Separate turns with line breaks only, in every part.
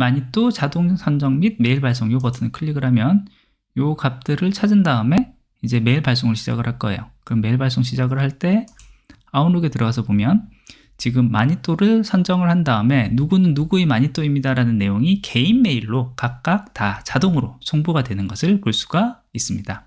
마니또 자동 선정 및 메일 발송 이 버튼을 클릭을 하면 이 값들을 찾은 다음에 이제 메일 발송을 시작을 할 거예요. 그럼 메일 발송 시작을 할 때 아웃룩에 들어가서 보면 지금 마니또를 선정을 한 다음에 누구는 누구의 마니또입니다 라는 내용이 개인 메일로 각각 다 자동으로 송부가 되는 것을 볼 수가 있습니다.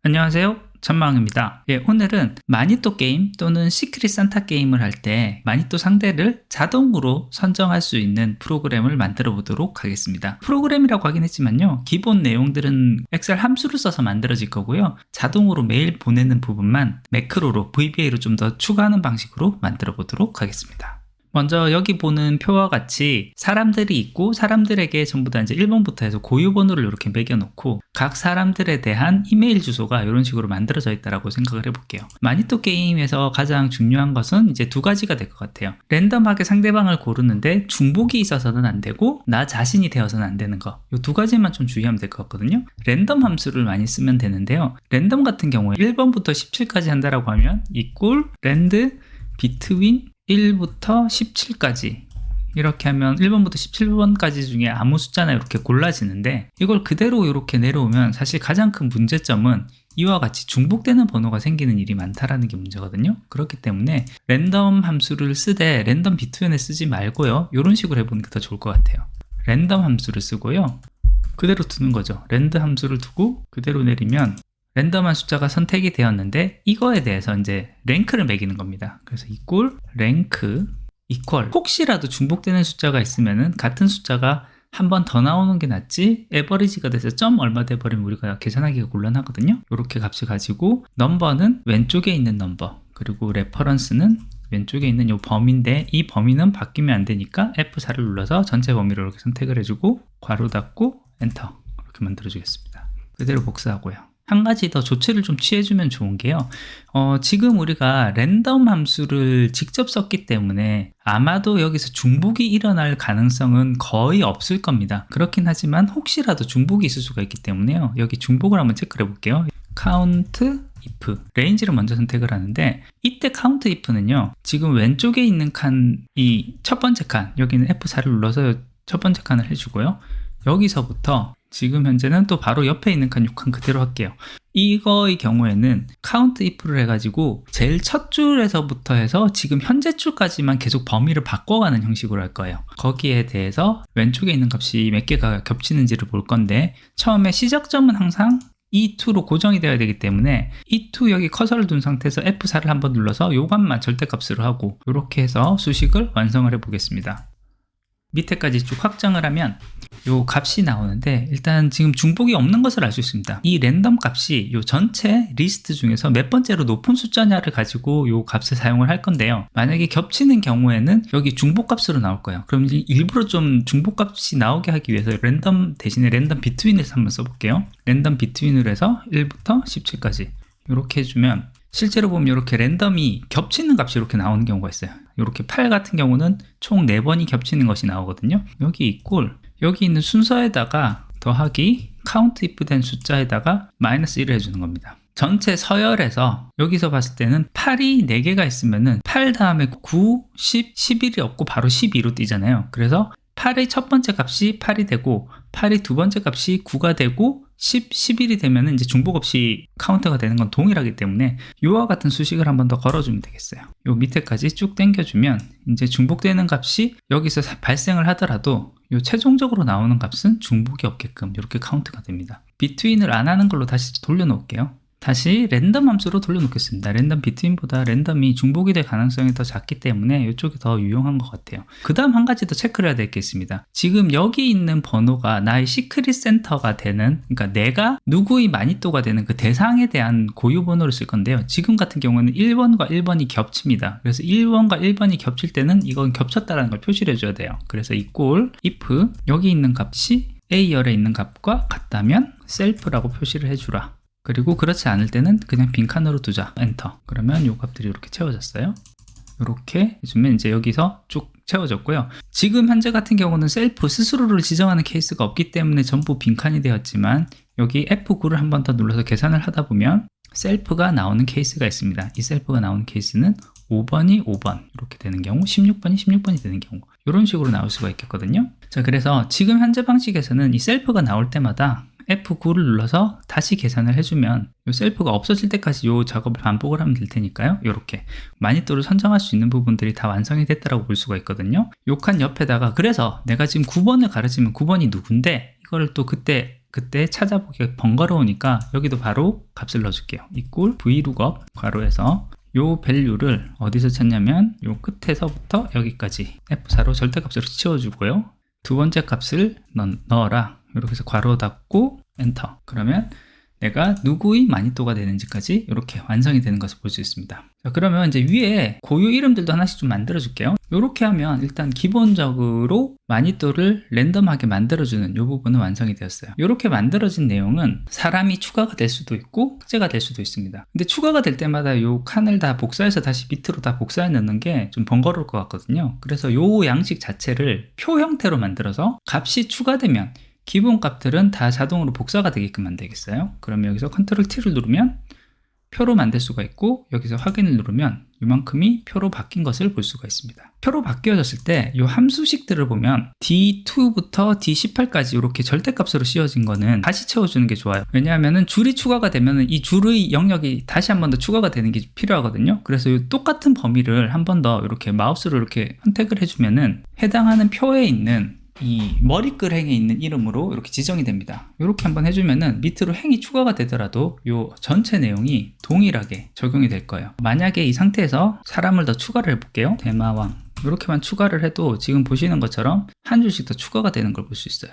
안녕하세요, 전망입니다. 오늘은 마니또 게임 또는 시크릿 산타 게임을 할 때 마니또 상대를 자동으로 선정할 수 있는 프로그램을 만들어 보도록 하겠습니다. 프로그램이라고 하긴 했지만요, 기본 내용들은 엑셀 함수를 써서 만들어질 거고요, 자동으로 메일 보내는 부분만 매크로로 VBA로 좀 더 추가하는 방식으로 만들어 보도록 하겠습니다. 먼저 여기 보는 표와 같이 사람들이 있고 사람들에게 전부 다 이제 1번부터 해서 고유 번호를 이렇게 매겨놓고 각 사람들에 대한 이메일 주소가 이런 식으로 만들어져 있다라고 생각을 해볼게요. 마니또 게임에서 가장 중요한 것은 이제 두 가지가 될 것 같아요. 랜덤하게 상대방을 고르는데 중복이 있어서는 안 되고 나 자신이 되어서는 안 되는 거, 이 두 가지만 좀 주의하면 될 것 같거든요. 랜덤 함수를 많이 쓰면 되는데요, 랜덤 같은 경우에 1번부터 17까지 한다라고 하면 equal rand between 1부터 17까지 이렇게 하면 1번부터 17번까지 중에 아무 숫자나 이렇게 골라지는데, 이걸 그대로 이렇게 내려오면 사실 가장 큰 문제점은 이와 같이 중복되는 번호가 생기는 일이 많다라는 게 문제거든요. 그렇기 때문에 랜덤 함수를 쓰되 랜덤 비트윈에 쓰지 말고요, 이런 식으로 해보는 게 더 좋을 것 같아요. 랜덤 함수를 쓰고요, 그대로 두는 거죠. 랜드 함수를 두고 그대로 내리면 랜덤한 숫자가 선택이 되었는데 이거에 대해서 이제 랭크를 매기는 겁니다. 그래서 equal 랭크 equal, 혹시라도 중복되는 숫자가 있으면은 같은 숫자가 한 번 더 나오는 게 낫지 에버리지가 돼서 점 얼마 돼버리면 우리가 계산하기가 곤란하거든요. 이렇게 값을 가지고 넘버는 왼쪽에 있는 넘버, 그리고 레퍼런스는 왼쪽에 있는 이 범위인데 이 범위는 바뀌면 안 되니까 F4를 눌러서 전체 범위를 이렇게 선택을 해주고 괄호 닫고 엔터 이렇게 만들어 주겠습니다. 그대로 복사하고요. 한 가지 더 조치를 좀 취해주면 좋은 게요, 지금 우리가 랜덤 함수를 직접 썼기 때문에 아마도 여기서 중복이 일어날 가능성은 거의 없을 겁니다. 그렇긴 하지만 혹시라도 중복이 있을 수가 있기 때문에요, 여기 중복을 한번 체크를 해볼게요. count if 레인지를 먼저 선택을 하는데, 이때 count if는요, 지금 왼쪽에 있는 칸이 첫 번째 칸, 여기는 F4를 눌러서 첫 번째 칸을 해주고요, 여기서부터 지금 현재는 또 바로 옆에 있는 칸 6칸 그대로 할게요. 이거의 경우에는 count if를 해가지고 제일 첫 줄에서부터 해서 지금 현재 줄까지만 계속 범위를 바꿔가는 형식으로 할 거예요. 거기에 대해서 왼쪽에 있는 값이 몇 개가 겹치는지를 볼 건데, 처음에 시작점은 항상 E2로 고정이 되어야 되기 때문에 E2 여기 커서를 둔 상태에서 F4를 한번 눌러서 요 값만 절대값으로 하고 이렇게 해서 수식을 완성을 해 보겠습니다. 밑에까지 쭉 확장을 하면 요 값이 나오는데, 일단 지금 중복이 없는 것을 알 수 있습니다. 이 랜덤 값이 요 전체 리스트 중에서 몇 번째로 높은 숫자냐를 가지고 요 값을 사용을 할 건데요, 만약에 겹치는 경우에는 여기 중복 값으로 나올 거예요. 그럼 일부러 좀 중복 값이 나오게 하기 위해서 랜덤 대신에 랜덤 비트윈에서 한번 써볼게요. 랜덤 비트윈으로 해서 1부터 17까지 이렇게 해주면 실제로 보면 이렇게 랜덤이 겹치는 값이 이렇게 나오는 경우가 있어요. 이렇게 8 같은 경우는 총 4번이 겹치는 것이 나오거든요. 여기 equal, 여기 있는 순서에다가 더하기 count if 된 숫자에다가 -1을 해주는 겁니다. 전체 서열에서 여기서 봤을 때는 8이 4개가 있으면은 8 다음에 9, 10, 11이 없고 바로 12로 뛰잖아요. 그래서 8의 첫 번째 값이 8이 되고 8의 두 번째 값이 9가 되고 10, 11이 되면은 이제 중복 없이 카운트가 되는 건 동일하기 때문에 이와 같은 수식을 한 번 더 걸어주면 되겠어요. 요 밑에까지 쭉 당겨주면 이제 중복되는 값이 여기서 발생을 하더라도 요 최종적으로 나오는 값은 중복이 없게끔 이렇게 카운트가 됩니다. 비트윈을 안 하는 걸로 다시 돌려놓을게요. 다시 랜덤 함수로 돌려놓겠습니다. 랜덤 비트윈보다 랜덤이 중복이 될 가능성이 더 작기 때문에 이쪽이 더 유용한 것 같아요. 그 다음 한 가지 더 체크를 해야 될 게 있습니다. 지금 여기 있는 번호가 나의 시크릿 센터가 되는, 그러니까 내가 누구의 마니또가 되는 그 대상에 대한 고유 번호를 쓸 건데요, 지금 같은 경우는 1번과 1번이 겹칩니다. 그래서 1번과 1번이 겹칠 때는 이건 겹쳤다는 걸 표시를 해줘야 돼요. 그래서 equal if 여기 있는 값이 A열에 있는 값과 같다면 self라고 표시를 해주라. 그리고 그렇지 않을 때는 그냥 빈칸으로 두자. 엔터. 그러면 요 값들이 이렇게 채워졌어요. 이렇게 해주면 이제 여기서 쭉 채워졌고요. 지금 현재 같은 경우는 셀프 스스로를 지정하는 케이스가 없기 때문에 전부 빈칸이 되었지만 여기 F9를 한 번 더 눌러서 계산을 하다 보면 셀프가 나오는 케이스가 있습니다. 이 셀프가 나오는 케이스는 5번이 5번 이렇게 되는 경우, 16번이 16번이 되는 경우, 이런 식으로 나올 수가 있겠거든요. 자, 그래서 지금 현재 방식에서는 이 셀프가 나올 때마다 F9를 눌러서 다시 계산을 해주면 이 셀프가 없어질 때까지 이 작업을 반복을 하면 될 테니까요. 이렇게 마니또를 선정할 수 있는 부분들이 다 완성이 됐다고 볼 수가 있거든요. 이 칸 옆에다가, 그래서 내가 지금 9번을 가르치면 9번이 누군데 이걸 또 그때 찾아보기가 번거로우니까 여기도 바로 값을 넣어줄게요. equal vlookup 괄호에서 요 밸류를 어디서 찾냐면 요 끝에서부터 여기까지 F4로 절대값으로 치워주고요. 두 번째 값을 넣어라. 이렇게 해서 괄호 닫고 엔터. 그러면 내가 누구의 마니또가 되는지까지 이렇게 완성이 되는 것을 볼 수 있습니다. 자, 그러면 이제 위에 고유 이름들도 하나씩 좀 만들어 줄게요. 이렇게 하면 일단 기본적으로 마니또를 랜덤하게 만들어주는 이 부분은 완성이 되었어요. 이렇게 만들어진 내용은 사람이 추가가 될 수도 있고 삭제가 될 수도 있습니다. 근데 추가가 될 때마다 이 칸을 다 복사해서 다시 밑으로 다 복사해 넣는 게 좀 번거로울 것 같거든요. 그래서 이 양식 자체를 표 형태로 만들어서 값이 추가되면 기본 값들은 다 자동으로 복사가 되게끔 만들겠어요. 그러면 여기서 컨트롤 T를 누르면 표로 만들 수가 있고, 여기서 확인을 누르면 이만큼이 표로 바뀐 것을 볼 수가 있습니다. 표로 바뀌어졌을 때 이 함수식들을 보면 D2부터 D18까지 이렇게 절대값으로 씌워진 거는 다시 채워주는 게 좋아요. 왜냐하면 줄이 추가가 되면 이 줄의 영역이 다시 한 번 더 추가가 되는 게 필요하거든요. 그래서 이 똑같은 범위를 한 번 더 이렇게 마우스로 이렇게 선택을 해주면은 해당하는 표에 있는 이 머리글 행에 있는 이름으로 이렇게 지정이 됩니다. 이렇게 한번 해주면은 밑으로 행이 추가가 되더라도 이 전체 내용이 동일하게 적용이 될 거예요. 만약에 이 상태에서 사람을 더 추가를 해볼게요. 대마왕 이렇게만 추가를 해도 지금 보시는 것처럼 한 줄씩 더 추가가 되는 걸 볼 수 있어요.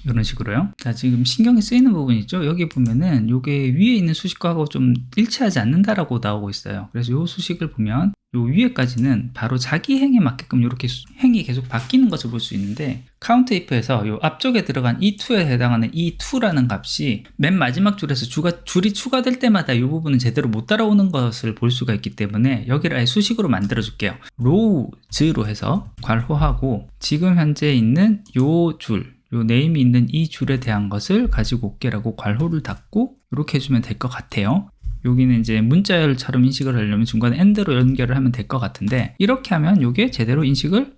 이런 식으로요. 자, 지금 신경이 쓰이는 부분이 있죠. 여기 보면은 요게 위에 있는 수식하고 좀 일치하지 않는다라고 나오고 있어요. 그래서 요 수식을 보면 요 위에까지는 바로 자기 행에 맞게끔 이렇게 행이 계속 바뀌는 것을 볼 수 있는데, 카운트 if에서 요 앞쪽에 들어간 e2에 해당하는 e2라는 값이 맨 마지막 줄에서 줄이 추가될 때마다 이 부분은 제대로 못 따라오는 것을 볼 수가 있기 때문에 여기를 아예 수식으로 만들어 줄게요. rows로 해서 괄호하고 지금 현재 있는 요 네임이 있는 이 줄에 대한 것을 가지고 올게라고 괄호를 닫고 이렇게 해주면 될 것 같아요. 여기는 이제 문자열처럼 인식을 하려면 중간에 AND로 연결을 하면 될 것 같은데, 이렇게 하면 이게 제대로 인식을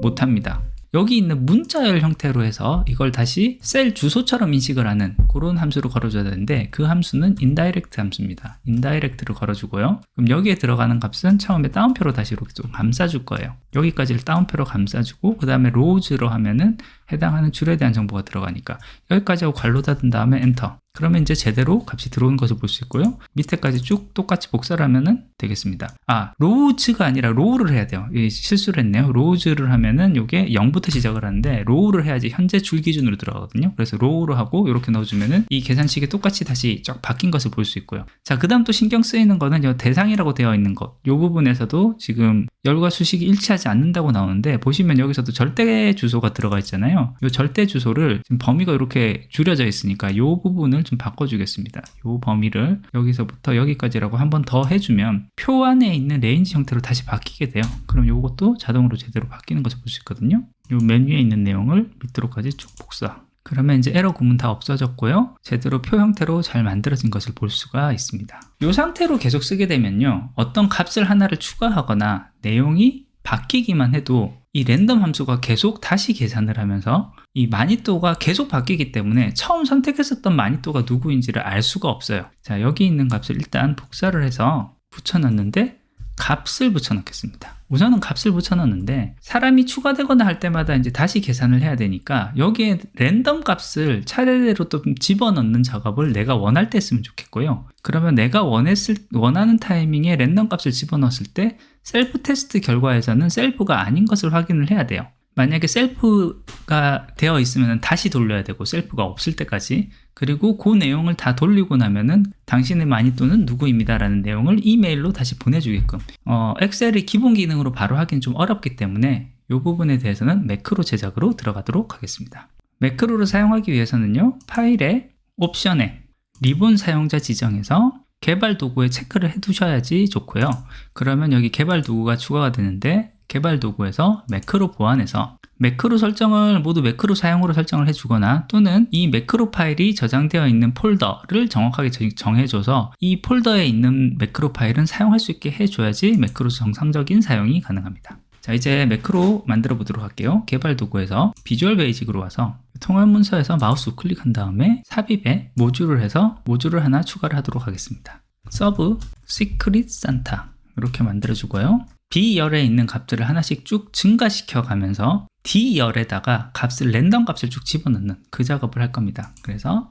못합니다. 여기 있는 문자열 형태로 해서 이걸 다시 셀 주소처럼 인식을 하는 그런 함수로 걸어줘야 되는데, 그 함수는 indirect 함수입니다. indirect를 걸어주고요. 그럼 여기에 들어가는 값은 처음에 다운표로 다시 이렇게 좀 감싸줄 거예요. 여기까지를 다운표로 감싸주고 그 다음에 rows로 하면은 해당하는 줄에 대한 정보가 들어가니까 여기까지 하고 괄호 닫은 다음에 엔터. 그러면 이제 제대로 값이 들어오는 것을 볼 수 있고요. 밑에까지 쭉 똑같이 복사를 하면은 되겠습니다. 로우즈가 아니라 로우를 해야 돼요. 실수를 했네요. 로우즈를 하면은 이게 0부터 시작을 하는데 로우를 해야지 현재 줄 기준으로 들어가거든요. 그래서 로우로 하고 이렇게 넣어주면은 이 계산식이 똑같이 다시 쫙 바뀐 것을 볼 수 있고요. 자, 그 다음 또 신경 쓰이는 거는 이 대상이라고 되어 있는 것. 이 부분에서도 지금 열과 수식이 일치하지 않는다고 나오는데, 보시면 여기서도 절대 주소가 들어가 있잖아요. 이 절대 주소를 지금 범위가 이렇게 줄여져 있으니까 이 부분을 좀 바꿔주겠습니다. 이 범위를 여기서부터 여기까지라고 한 번 더 해주면 표 안에 있는 레인지 형태로 다시 바뀌게 돼요. 그럼 이것도 자동으로 제대로 바뀌는 것을 볼 수 있거든요. 이 메뉴에 있는 내용을 밑으로까지 쭉 복사. 그러면 이제 에러 구문 다 없어졌고요. 제대로 표 형태로 잘 만들어진 것을 볼 수가 있습니다. 이 상태로 계속 쓰게 되면요, 어떤 값을 하나를 추가하거나 내용이 바뀌기만 해도 이 랜덤 함수가 계속 다시 계산을 하면서 이 마니또가 계속 바뀌기 때문에 처음 선택했었던 마니또가 누구인지를 알 수가 없어요. 자, 여기 있는 값을 일단 복사를 해서 붙여놨는데 값을 붙여넣겠습니다. 우선은 값을 붙여넣는데 사람이 추가되거나 할 때마다 이제 다시 계산을 해야 되니까 여기에 랜덤 값을 차례대로 또 집어넣는 작업을 내가 원할 때 했으면 좋겠고요. 그러면 내가 원하는 타이밍에 랜덤 값을 집어넣었을 때 셀프 테스트 결과에서는 셀프가 아닌 것을 확인을 해야 돼요. 만약에 셀프가 되어 있으면 다시 돌려야 되고, 셀프가 없을 때까지. 그리고 그 내용을 다 돌리고 나면은 당신의 마니또는 누구입니다 라는 내용을 이메일로 다시 보내주게끔. 엑셀의 기본 기능으로 바로 하긴 좀 어렵기 때문에 이 부분에 대해서는 매크로 제작으로 들어가도록 하겠습니다. 매크로를 사용하기 위해서는요, 파일에 옵션에 리본 사용자 지정에서 개발 도구에 체크를 해 두셔야지 좋고요. 그러면 여기 개발 도구가 추가가 되는데 개발 도구에서 매크로 보안에서 매크로 설정을 모두 매크로 사용으로 설정을 해주거나 또는 이 매크로 파일이 저장되어 있는 폴더를 정확하게 정해줘서 이 폴더에 있는 매크로 파일은 사용할 수 있게 해줘야지 매크로 정상적인 사용이 가능합니다. 자, 이제 매크로 만들어 보도록 할게요. 개발 도구에서 비주얼 베이직으로 와서 통합 문서에서 마우스 우클릭한 다음에 삽입에 모듈을 해서 모듈을 하나 추가를 하도록 하겠습니다. 서브 시크릿 산타 이렇게 만들어 주고요. B열에 있는 값들을 하나씩 쭉 증가시켜 가면서 D열에다가 값을 랜덤 값을 쭉 집어넣는 그 작업을 할 겁니다. 그래서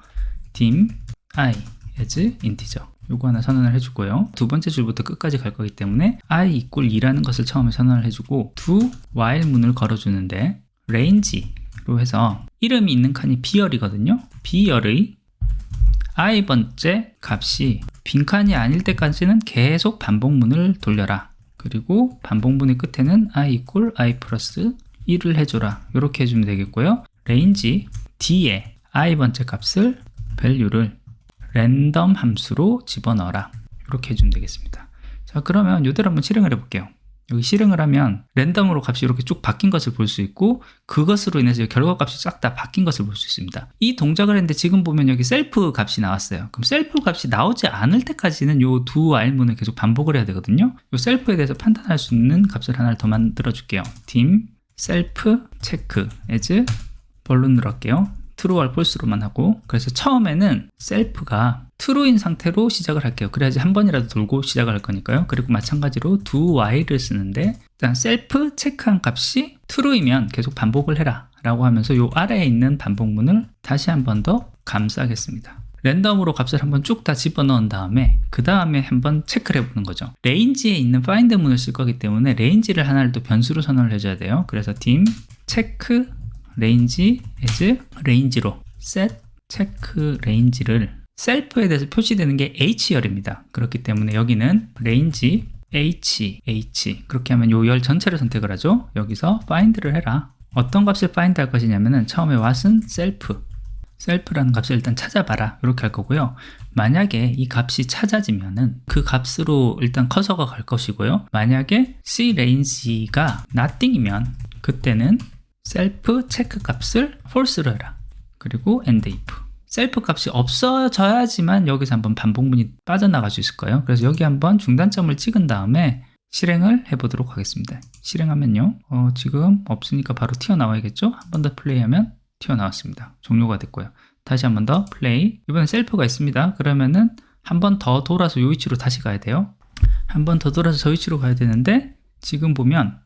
dim I as integer 요거 하나 선언을 해주고요. 두 번째 줄부터 끝까지 갈 거기 때문에 I equal 2라는 것을 처음에 선언을 해주고 do while 문을 걸어주는데 range로 해서 이름이 있는 칸이 B열이거든요. B열의 i번째 값이 빈 칸이 아닐 때까지는 계속 반복문을 돌려라. 그리고 반복문의 끝에는 I equal I 플러스 1을 해줘라. 이렇게 해주면 되겠고요. range D에 i번째 값을 value를 랜덤 함수로 집어넣어라. 이렇게 해주면 되겠습니다. 자, 그러면 이대로 한번 실행을 해볼게요. 여기 실행을 하면 랜덤으로 값이 이렇게 쭉 바뀐 것을 볼 수 있고 그것으로 인해서 결과값이 싹 다 바뀐 것을 볼 수 있습니다. 이 동작을 했는데 지금 보면 여기 셀프 값이 나왔어요. 그럼 셀프 값이 나오지 않을 때까지는 요 do while 문을 계속 반복을 해야 되거든요. 요 셀프에 대해서 판단할 수 있는 값을 하나를 더 만들어 줄게요. dim self check as 벌룬 넣을게요. true or false로만 하고 그래서 처음에는 셀프가 true인 상태로 시작을 할게요. 그래야지 한 번이라도 돌고 시작을 할 거니까요. 그리고 마찬가지로 do while을 쓰는데 일단 셀프 체크한 값이 true이면 계속 반복을 해라 라고 하면서 요 아래에 있는 반복문을 다시 한 번 더 감싸겠습니다. 랜덤으로 값을 한번 쭉 다 집어넣은 다음에 그 다음에 한번 체크를 해보는 거죠. range에 있는 find 문을 쓸 거기 때문에 range를 하나를 또 변수로 선언을 해줘야 돼요. 그래서 dim check range as range로 set check range를 셀프에 대해서 표시되는 게 h열입니다. 그렇기 때문에 여기는 range h 그렇게 하면 요 열 전체를 선택을 하죠. 여기서 find를 해라. 어떤 값을 find 할 것이냐면은 처음에 what은 self라는 값을 일단 찾아봐라 이렇게 할 거고요. 만약에 이 값이 찾아지면은 그 값으로 일단 커서가 갈 것이고요. 만약에 crange가 nothing이면 그때는 셀프 체크 값을 false로 해라. 그리고 end if. 셀프 값이 없어져야지만 여기서 한번 반복문이 빠져나갈 수 있을 거예요. 그래서 여기 한번 중단점을 찍은 다음에 실행을 해보도록 하겠습니다. 실행하면요. 지금 없으니까 바로 튀어나와야겠죠? 한 번 더 플레이하면 튀어나왔습니다. 종료가 됐고요. 다시 한 번 더 플레이. 이번엔 셀프가 있습니다. 그러면은 한 번 더 돌아서 요 위치로 다시 가야 돼요. 한 번 더 돌아서 저 위치로 가야 되는데 지금 보면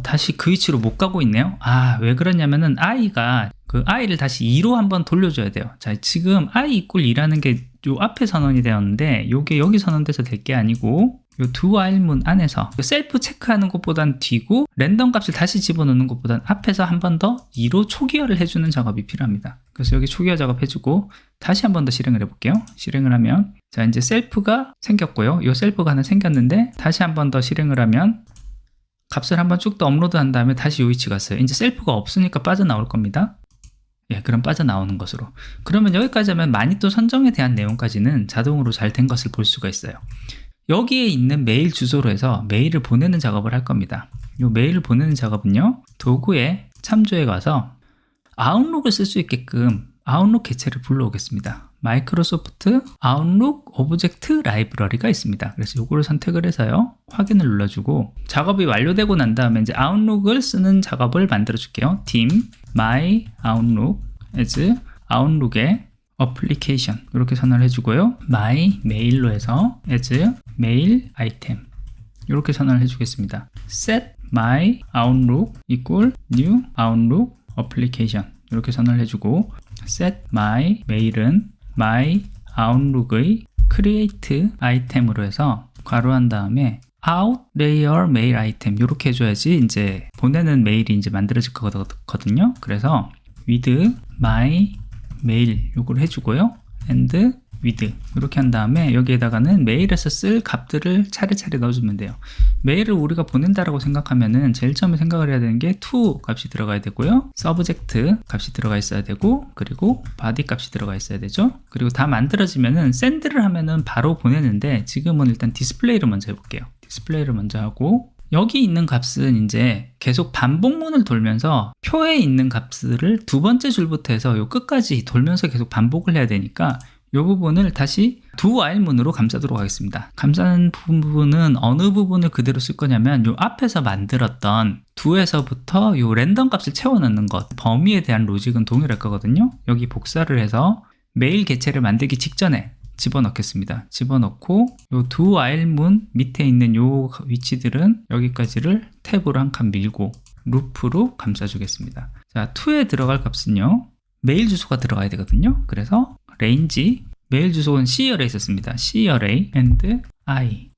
다시 그 위치로 못 가고 있네요. 왜 그러냐면은 i가 그 i를 다시 2로 한번 돌려줘야 돼요. 자, 지금 i equal 2라는 게 요 앞에 선언이 되었는데 요게 여기 선언돼서 될 게 아니고 요 do while 문 안에서 셀프 체크하는 것보단 뒤고 랜덤 값을 다시 집어넣는 것보단 앞에서 한 번 더 2로 초기화를 해주는 작업이 필요합니다. 그래서 여기 초기화 작업 해주고 다시 한 번 더 실행을 해볼게요. 실행을 하면 자, 이제 셀프가 생겼고요. 요 셀프가 하나 생겼는데 다시 한 번 더 실행을 하면 값을 한번 쭉 더 업로드 한 다음에 다시 요 위치 갔어요. 이제 셀프가 없으니까 빠져나올 겁니다. 예, 그럼 빠져나오는 것으로. 그러면 여기까지 하면 마니또 선정에 대한 내용까지는 자동으로 잘 된 것을 볼 수가 있어요. 여기에 있는 메일 주소로 해서 메일을 보내는 작업을 할 겁니다. 이 메일을 보내는 작업은요. 도구에 참조해 가서 아웃룩을 쓸 수 있게끔 아웃룩 개체를 불러오겠습니다. 마이크로소프트 아웃룩 오브젝트 라이브러리가 있습니다. 그래서 이거를 선택을 해서요. 확인을 눌러주고 작업이 완료되고 난 다음에 이제 아웃룩을 쓰는 작업을 만들어 줄게요. dim my outlook as 아웃룩의 application 이렇게 선언을 해주고요. my mail로 해서 as mail item 이렇게 선언을 해주겠습니다. set my outlook equal new outlook application 이렇게 선언을 해주고 set my mail은 my outlook의 create item으로 해서 괄호한 다음에 out layer mail item 이렇게 해줘야지 이제 보내는 메일이 이제 만들어질 거거든요. 그래서 with my mail 요걸 해주고요. and with 이렇게 한 다음에 여기에다가는 메일에서 쓸 값들을 차례차례 넣어주면 돼요. 메일을 우리가 보낸다라고 생각하면은 제일 처음에 생각을 해야 되는 게 to 값이 들어가야 되고요. subject 값이 들어가 있어야 되고 그리고 body 값이 들어가 있어야 되죠. 그리고 다 만들어지면은 send를 하면은 바로 보내는데 지금은 일단 디스플레이를 먼저 해볼게요. 디스플레이를 먼저 하고 여기 있는 값은 이제 계속 반복문을 돌면서 표에 있는 값을 두 번째 줄부터 해서 요 끝까지 돌면서 계속 반복을 해야 되니까 이 부분을 다시 do while문으로 감싸도록 하겠습니다. 감싸는 부분은 어느 부분을 그대로 쓸 거냐면 이 앞에서 만들었던 do에서부터 이 랜덤 값을 채워넣는 것, 범위에 대한 로직은 동일할 거거든요. 여기 복사를 해서 메일 개체를 만들기 직전에 집어넣겠습니다. 집어넣고 이 do while문 밑에 있는 이 위치들은 여기까지를 탭으로 한 칸 밀고 루프로 감싸주겠습니다. 자, to에 들어갈 값은요, 메일 주소가 들어가야 되거든요. 그래서 range, 메일 주소는 C열에 있었습니다. C열에 and i의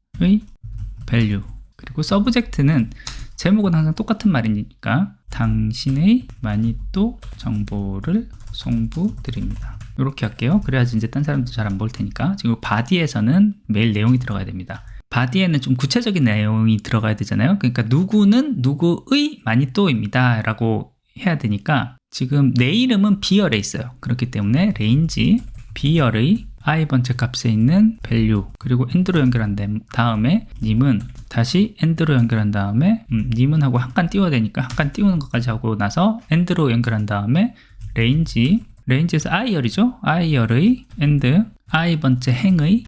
value, 그리고 subject는 제목은 항상 똑같은 말이니까 당신의 마니또 정보를 송부드립니다. 이렇게 할게요. 그래야지 이제 딴 사람도 잘 안 볼 테니까. 지금 body에서는 메일 내용이 들어가야 됩니다. body에는 좀 구체적인 내용이 들어가야 되잖아요. 그러니까 누구는 누구의 마니또입니다 라고 해야 되니까 지금 내 이름은 B열에 있어요. 그렇기 때문에 range B열의 i번째 값에 있는 value, 그리고 and로 연결한 다음에 님은 다시 and로 연결한 다음에 님은 하고 한 칸 띄워야 되니까 한 칸 띄우는 것까지 하고 나서 and로 연결한 다음에 range에서 i열이죠. i열의 and i번째 행의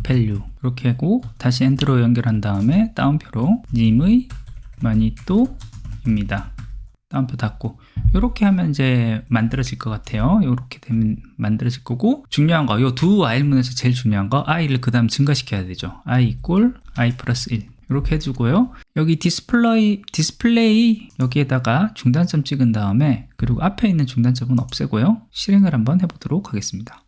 .value 이렇게 하고 다시 and로 연결한 다음에 따옴표로 님의 마니또입니다. 따옴표 닫고 이렇게 하면 이제 만들어질 것 같아요. 이렇게 되면 만들어질 거고, 중요한 거, 요 do while문에서 제일 중요한 거 i를 그 다음 증가시켜야 되죠. i equal i 플러스 1 이렇게 해주고요. 여기 디스플레이 여기에다가 중단점 찍은 다음에, 그리고 앞에 있는 중단점은 없애고요. 실행을 한번 해보도록 하겠습니다.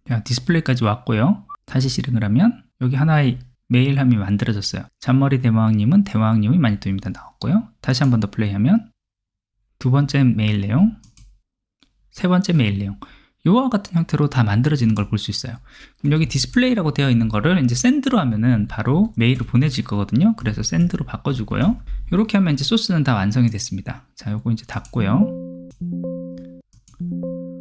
자, 디스플레이까지 왔고요. 다시 실행을 하면 여기 하나의 메일함이 만들어졌어요. 잔머리 대마왕님은 대마왕님의 마니또입니다 나왔고요. 다시 한 번 더 플레이하면 두 번째 메일 내용, 세 번째 메일 내용, 이와 같은 형태로 다 만들어지는 걸 볼 수 있어요. 그럼 여기 디스플레이라고 되어 있는 거를 이제 샌드로 하면은 바로 메일로 보내질 거거든요. 그래서 샌드로 바꿔주고요. 이렇게 하면 이제 소스는 다 완성이 됐습니다. 자, 요거 이제 닫고요.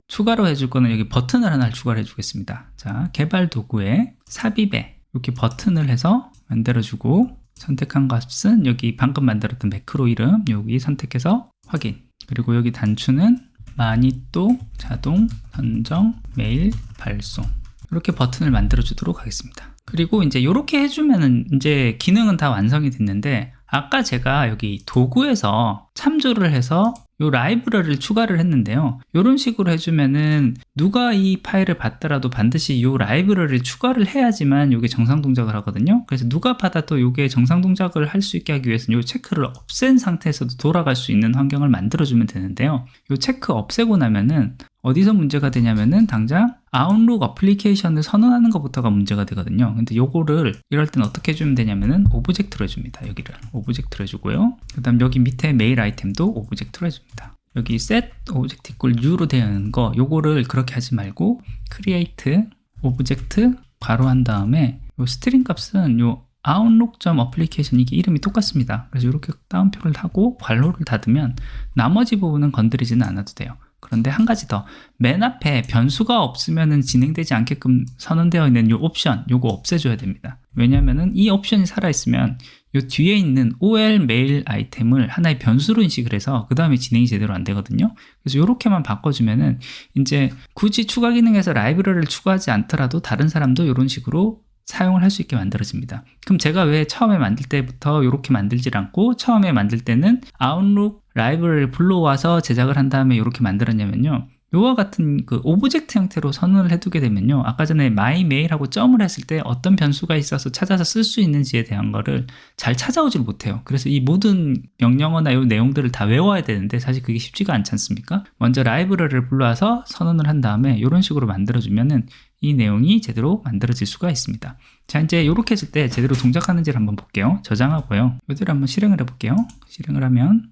추가로 해줄 거는 여기 버튼을 하나 추가를 해주겠습니다. 자, 개발 도구에 삽입에 이렇게 버튼을 해서 만들어주고, 선택한 값은 여기 방금 만들었던 매크로 이름 여기 선택해서 확인, 그리고 여기 단추는 마니또 자동 선정 메일 발송, 이렇게 버튼을 만들어 주도록 하겠습니다. 그리고 이제 이렇게 해주면은 이제 기능은 다 완성이 됐는데, 아까 제가 여기 도구에서 참조를 해서 요 라이브러리를 추가를 했는데요. 이런 식으로 해주면은 누가 이 파일을 받더라도 반드시 요 라이브러리를 추가를 해야지만 이게 정상 동작을 하거든요. 그래서 누가 받아도 이게 정상 동작을 할 수 있게 하기 위해서는 요 체크를 없앤 상태에서도 돌아갈 수 있는 환경을 만들어주면 되는데요. 요 체크 없애고 나면은 어디서 문제가 되냐면은 당장 아웃룩 어플리케이션을 선언하는 것부터가 문제가 되거든요. 근데 요거를 이럴 땐 어떻게 해주면 되냐면은 오브젝트로 해줍니다. 여기를 오브젝트로 해주고요. 그 다음 여기 밑에 메일 아이템도 오브젝트로 해줍니다. 여기 set object equal new로 되어 있는 거, 요거를 그렇게 하지 말고 create object 괄호 한 다음에 요 스트링 값은 요 outlook.application 이게 이름이 똑같습니다. 그래서 이렇게 따옴표를 하고 괄호를 닫으면 나머지 부분은 건드리지는 않아도 돼요. 그런데 한 가지 더, 맨 앞에 변수가 없으면 진행되지 않게끔 선언되어 있는 이 옵션, 요거 없애줘야 됩니다. 왜냐면은 이 옵션이 살아있으면 요 뒤에 있는 OL 메일 아이템을 하나의 변수로 인식을 해서 그 다음에 진행이 제대로 안 되거든요. 그래서 요렇게만 바꿔주면은 이제 굳이 추가 기능에서 라이브러리를 추가하지 않더라도 다른 사람도 이런 식으로 사용을 할 수 있게 만들어집니다. 그럼 제가 왜 처음에 만들 때부터 이렇게 만들지 않고 처음에 만들 때는 아웃룩 라이브러리를 불러와서 제작을 한 다음에 이렇게 만들었냐면요, 요와 같은 그 오브젝트 형태로 선언을 해두게 되면요, 아까 전에 my mail하고 점을 했을 때 어떤 변수가 있어서 찾아서 쓸 수 있는지에 대한 거를 잘 찾아오질 못해요. 그래서 이 모든 명령어나 이 내용들을 다 외워야 되는데 사실 그게 쉽지가 않지 않습니까? 먼저 라이브러리를 불러와서 선언을 한 다음에 이런 식으로 만들어주면은 이 내용이 제대로 만들어질 수가 있습니다. 자, 이제 이렇게 했을 때 제대로 동작하는지를 한번 볼게요. 저장하고요. 이대로 한번 실행을 해볼게요. 실행을 하면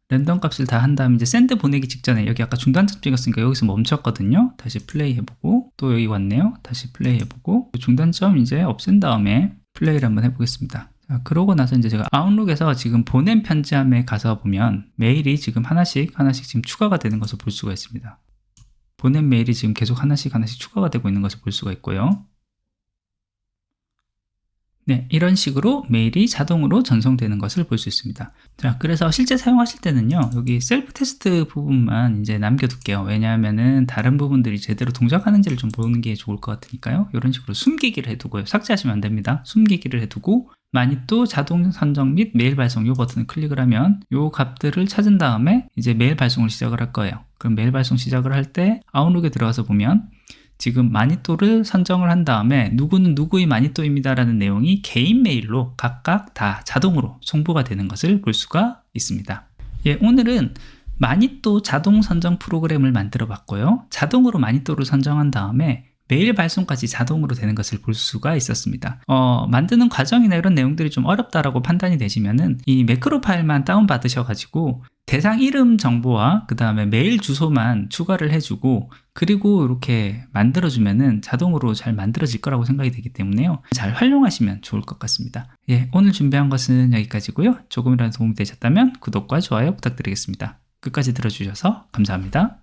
랜덤 값을 다 한 다음에 이제 샌드 보내기 직전에 여기 아까 중단점 찍었으니까 여기서 멈췄거든요. 다시 플레이 해보고, 또 여기 왔네요. 다시 플레이 해보고, 중단점 이제 없앤 다음에 플레이를 한번 해보겠습니다. 자, 그러고 나서 이제 제가 아웃룩에서 지금 보낸 편지함에 가서 보면 메일이 지금 하나씩 지금 추가가 되는 것을 볼 수가 있습니다. 보낸 메일이 지금 계속 하나씩 추가가 되고 있는 것을 볼 수가 있고요. 네, 이런 식으로 메일이 자동으로 전송되는 것을 볼 수 있습니다. 자, 그래서 실제 사용하실 때는요, 여기 셀프 테스트 부분만 이제 남겨둘게요. 왜냐하면은 다른 부분들이 제대로 동작하는지를 좀 보는 게 좋을 것 같으니까요. 이런 식으로 숨기기를 해두고요. 삭제하시면 안 됩니다. 숨기기를 해두고, 마니또 자동 선정 및 메일 발송 이 버튼을 클릭을 하면 이 값들을 찾은 다음에 이제 메일 발송을 시작을 할 거예요. 그럼 메일 발송 시작을 할 때 아웃룩에 들어가서 보면 지금 마니또를 선정을 한 다음에 누구는 누구의 마니또입니다 라는 내용이 개인 메일로 각각 다 자동으로 송부가 되는 것을 볼 수가 있습니다. 예, 오늘은 마니또 자동 선정 프로그램을 만들어 봤고요. 자동으로 마니또를 선정한 다음에 메일 발송까지 자동으로 되는 것을 볼 수가 있었습니다. 만드는 과정이나 이런 내용들이 좀 어렵다라고 판단이 되시면은 이 매크로 파일만 다운 받으셔가지고 대상 이름 정보와 그 다음에 메일 주소만 추가를 해주고 그리고 이렇게 만들어주면은 자동으로 잘 만들어질 거라고 생각이 되기 때문에요. 잘 활용하시면 좋을 것 같습니다. 예, 오늘 준비한 것은 여기까지고요. 조금이라도 도움이 되셨다면 구독과 좋아요 부탁드리겠습니다. 끝까지 들어주셔서 감사합니다.